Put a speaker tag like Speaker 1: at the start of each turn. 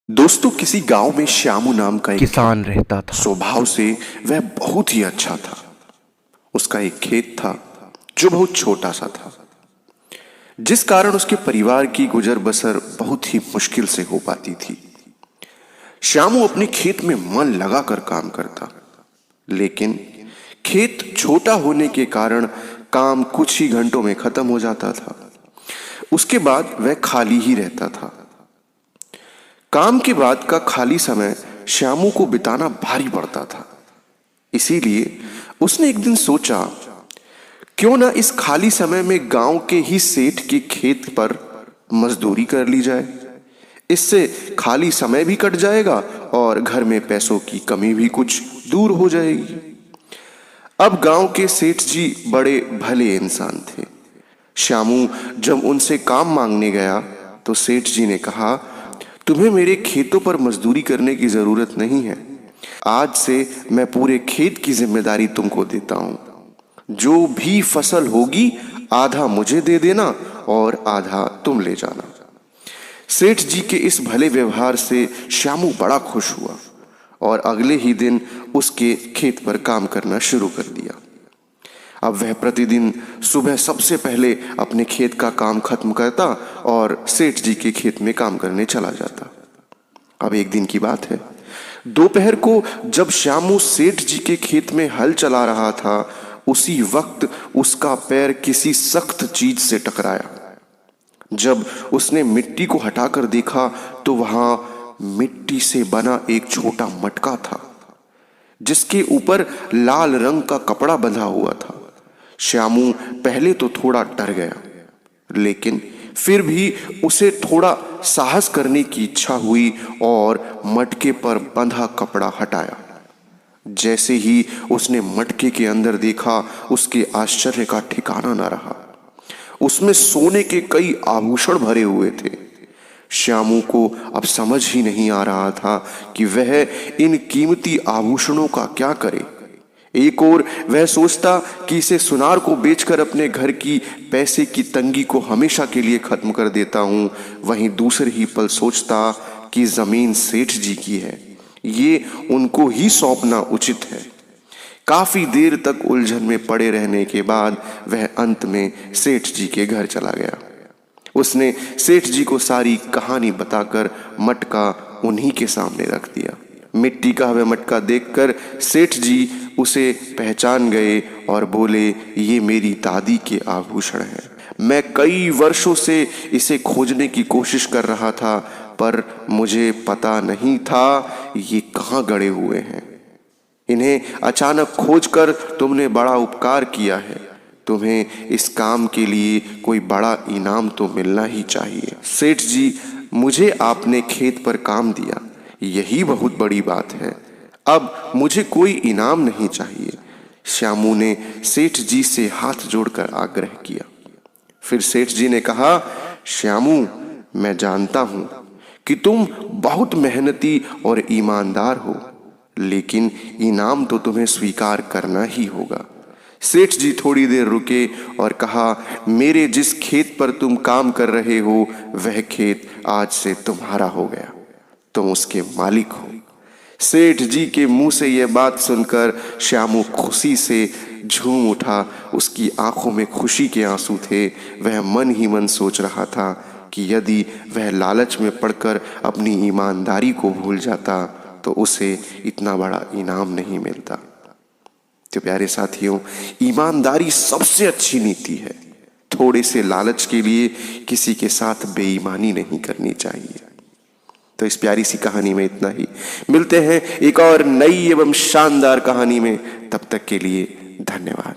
Speaker 1: दोस्तों, किसी गांव में श्यामू नाम का एक
Speaker 2: किसान रहता था।
Speaker 1: स्वभाव से वह बहुत ही अच्छा था। उसका एक खेत था जो बहुत छोटा सा था, जिस कारण उसके परिवार की गुजर बसर बहुत ही मुश्किल से हो पाती थी। श्यामू अपने खेत में मन लगाकर काम करता, लेकिन खेत छोटा होने के कारण काम कुछ ही घंटों में खत्म हो जाता था। उसके बाद वह खाली ही रहता था। काम के बाद का खाली समय श्यामू को बिताना भारी पड़ता था। इसीलिए उसने एक दिन सोचा, क्यों ना इस खाली समय में गांव के ही सेठ के खेत पर मजदूरी कर ली जाए। इससे खाली समय भी कट जाएगा और घर में पैसों की कमी भी कुछ दूर हो जाएगी। अब गांव के सेठ जी बड़े भले इंसान थे। श्यामू जब उनसे काम मांगने गया तो सेठ जी ने कहा, तुम्हें मेरे खेतों पर मजदूरी करने की जरूरत नहीं है। आज से मैं पूरे खेत की जिम्मेदारी तुमको देता हूं। जो भी फसल होगी आधा मुझे दे देना और आधा तुम ले जाना। सेठ जी के इस भले व्यवहार से श्यामू बड़ा खुश हुआ और अगले ही दिन उसके खेत पर काम करना शुरू कर दिया। अब वह प्रतिदिन सुबह सबसे पहले अपने खेत का काम खत्म करता और सेठ जी के खेत में काम करने चला जाता। अब एक दिन की बात है, दोपहर को जब श्यामू सेठ जी के खेत में हल चला रहा था, उसी वक्त उसका पैर किसी सख्त चीज से टकराया। जब उसने मिट्टी को हटाकर देखा तो वहां मिट्टी से बना एक छोटा मटका था, जिसके ऊपर लाल रंग का कपड़ा बंधा हुआ था। श्यामू पहले तो थोड़ा डर गया, लेकिन फिर भी उसे थोड़ा साहस करने की इच्छा हुई और मटके पर बंधा कपड़ा हटाया। जैसे ही उसने मटके के अंदर देखा, उसके आश्चर्य का ठिकाना न रहा। उसमें सोने के कई आभूषण भरे हुए थे। श्यामू को अब समझ ही नहीं आ रहा था कि वह इन कीमती आभूषणों का क्या करे। एक ओर वह सोचता कि इसे सुनार को बेचकर अपने घर की पैसे की तंगी को हमेशा के लिए खत्म कर देता हूं, वहीं दूसरे ही पल सोचता कि जमीन सेठ जी की है, ये उनको ही सौंपना उचित है। काफी देर तक उलझन में पड़े रहने के बाद वह अंत में सेठ जी के घर चला गया। उसने सेठ जी को सारी कहानी बताकर मटका उन्हीं के सामने रख दिया। मिट्टी का वह मटका देखकर सेठ जी उसे पहचान गए और बोले, ये मेरी दादी के आभूषण हैं। मैं कई वर्षों से इसे खोजने की कोशिश कर रहा था, पर मुझे पता नहीं था ये कहाँ गड़े हुए हैं। इन्हें अचानक खोजकर तुमने बड़ा उपकार किया है। तुम्हें इस काम के लिए कोई बड़ा इनाम तो मिलना ही चाहिए। सेठ जी, मुझे आपने खेत पर काम दिया, यही बहुत बड़ी बात है। अब मुझे कोई इनाम नहीं चाहिए। श्यामू ने सेठ जी से हाथ जोड़कर आग्रह किया। फिर सेठ जी ने कहा, श्यामू, मैं जानता हूं कि तुम बहुत मेहनती और ईमानदार हो, लेकिन इनाम तो तुम्हें स्वीकार करना ही होगा। सेठ जी थोड़ी देर रुके और कहा, मेरे जिस खेत पर तुम काम कर रहे हो वह खेत आज से तुम्हारा हो गया। तुम उसके मालिक हो। सेठ जी के मुंह से यह बात सुनकर श्यामू खुशी से झूम उठा। उसकी आंखों में खुशी के आंसू थे। वह मन ही मन सोच रहा था कि यदि वह लालच में पड़कर अपनी ईमानदारी को भूल जाता तो उसे इतना बड़ा इनाम नहीं मिलता। तो प्यारे साथियों, ईमानदारी सबसे अच्छी नीति है। थोड़े से लालच के लिए किसी के साथ बेईमानी नहीं करनी चाहिए। तो इस प्यारी सी कहानी में इतना ही। मिलते हैं एक और नई एवं शानदार कहानी में। तब तक के लिए धन्यवाद।